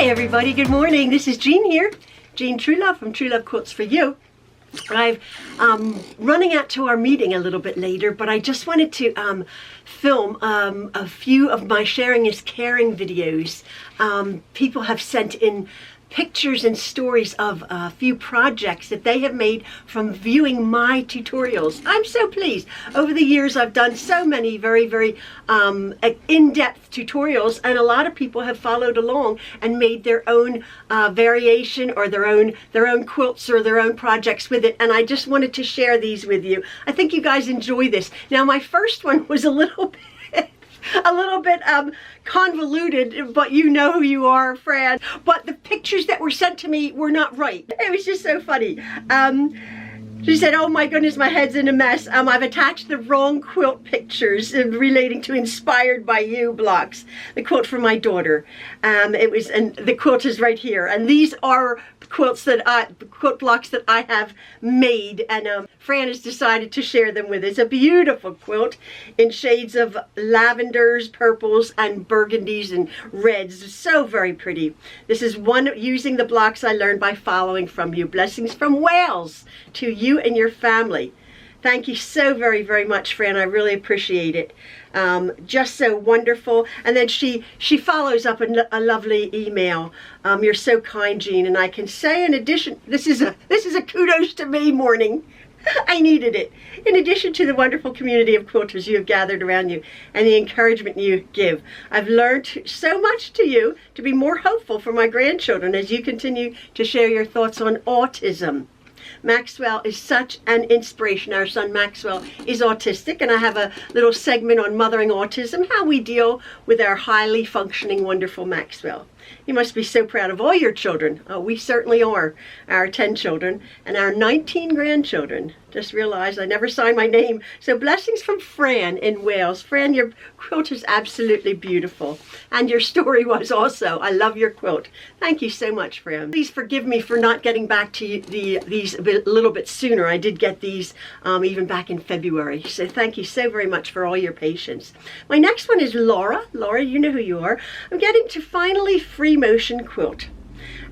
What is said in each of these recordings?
Hi everybody, good morning. This is Jean here, Jean Truelove from Truelove Quilts for You. I'm running out to our meeting a little bit later, but I just wanted to film a few of my Sharing is Caring videos. People have sent in pictures and stories of a few projects that they have made from viewing my tutorials. I'm so pleased. Over the years I've done so many very in-depth tutorials, and a lot of people have followed along and made their own variation or their own quilts or their own projects with it, and I just wanted to share these with you. I think you guys enjoy this. Now my first one was a little bit convoluted, but you know who you are, Fran. But the pictures that were sent to me were not right. It was just so funny. She said, oh my goodness, my head's in a mess. I've attached the wrong quilt pictures relating to Inspired by You blocks. The quilt for my daughter. And the quilt is right here. And these are quilt blocks that I have made, and Fran has decided to share them with us. It's a beautiful quilt in shades of lavenders, purples, and burgundies and reds. So very pretty. This is one using the blocks I learned by following from you. Blessings from Wales to you and your family. Thank you so very much, Fran. I really appreciate it. Just so wonderful. And then she follows up a lovely email. You're so kind, Jean. And I can say, in addition, this is a kudos to me morning. I needed it. In addition to the wonderful community of quilters you have gathered around you and the encouragement you give, I've learned so much to you to be more hopeful for my grandchildren as you continue to share your thoughts on autism. Maxwell is such an inspiration. Our son Maxwell is autistic, and I have a little segment on mothering autism, how we deal with our highly functioning, wonderful Maxwell. You must be so proud of all your children. Oh, we certainly are. Our 10 children and our 19 grandchildren. Just realized I never signed my name. So blessings from Fran in Wales. Fran, your quilt is absolutely beautiful. And your story was also. I love your quilt. Thank you so much, Fran. Please forgive me for not getting back to you, these a little bit sooner. I did get these even back in February. So thank you so very much for all your patience. My next one is Laura. Laura, you know who you are. I'm getting to finally free motion quilt,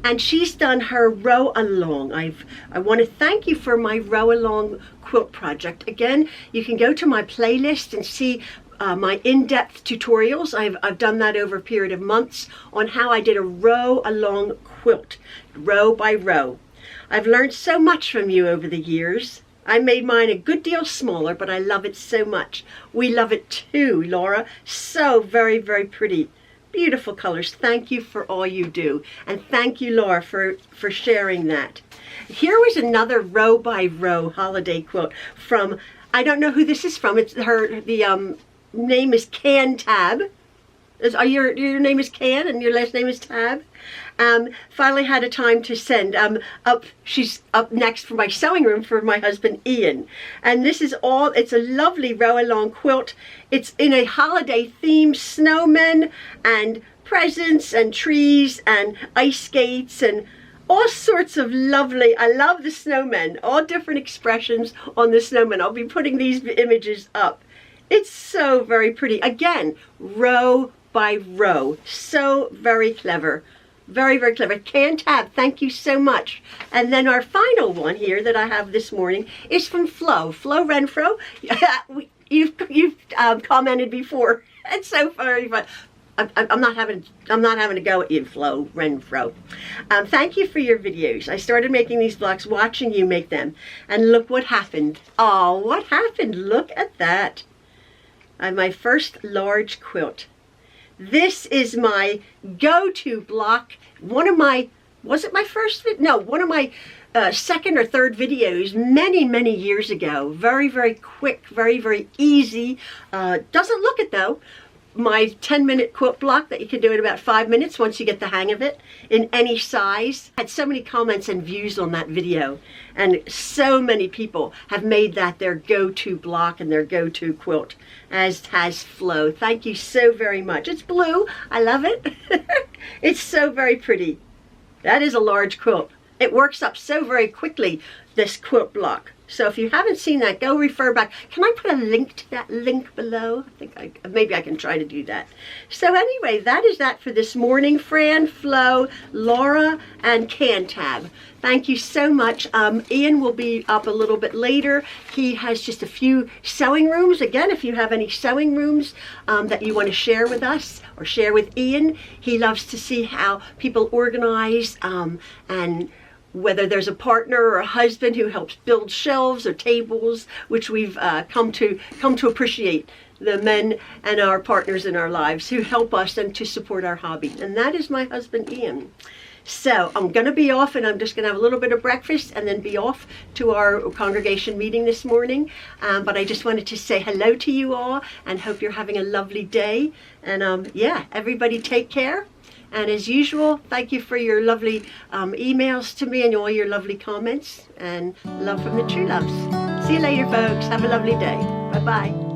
and she's done her row along. I want to thank you for my row along quilt project. Again, you can go to my playlist and see my in-depth tutorials. I've done that over a period of months on how I did a row along quilt, row by row. I've learned so much from you over the years. I made mine a good deal smaller, but I love it so much. We love it too, Laura. So very pretty. Beautiful colors. Thank you for all you do. And thank you, Laura, for sharing that. Here was another row by row holiday quilt from, I don't know who this is from. It's the name is CanTab. Your name is Can and your last name is Tab. Finally had a time to send she's up next for my sewing room for my husband Ian, and this is it's a lovely row along quilt. It's in a holiday theme, snowmen and presents and trees and ice skates and all sorts of lovely. I love the snowmen, all different expressions on the snowmen. I'll be putting these images up. It's so very pretty. Again, row by row. So very clever. Very clever. CanTab, thank you so much. And then our final one here that I have this morning is from Flo Renfro. You've commented before. It's so very fun. I'm not having to go at you, Flo Renfro. Thank you for your videos. I started making these blocks watching you make them, and look what happened. Oh, what happened? Look at that. My first large quilt. This is my go-to block. One of my second or third videos many years ago. Very quick, very easy. Doesn't look it though. My 10-minute quilt block that you can do in about 5 minutes once you get the hang of it, in any size. I had so many comments and views on that video, and so many people have made that their go-to block and their go-to quilt, as has Flo. Thank you so very much. It's blue. I love it. It's so very pretty. That is a large quilt. It works up so very quickly, this quilt block. So if you haven't seen that, go refer back. Can I put a link to that link below? I think maybe I can try to do that. So anyway, that is that for this morning. Fran, Flo, Laura, and CanTab. Thank you so much. Ian will be up a little bit later. He has just a few sewing rooms. Again, if you have any sewing rooms that you want to share with us or share with Ian, he loves to see how people organize and whether there's a partner or a husband who helps build shelves or tables, which we've come to appreciate, the men and our partners in our lives who help us and to support our hobby. And that is my husband, Ian. So I'm going to be off, and I'm just going to have a little bit of breakfast and then be off to our congregation meeting this morning. But I just wanted to say hello to you all and hope you're having a lovely day. And yeah, everybody take care. And as usual, thank you for your lovely emails to me and all your lovely comments. And love from the Trueloves. See you later, folks. Have a lovely day. Bye-bye.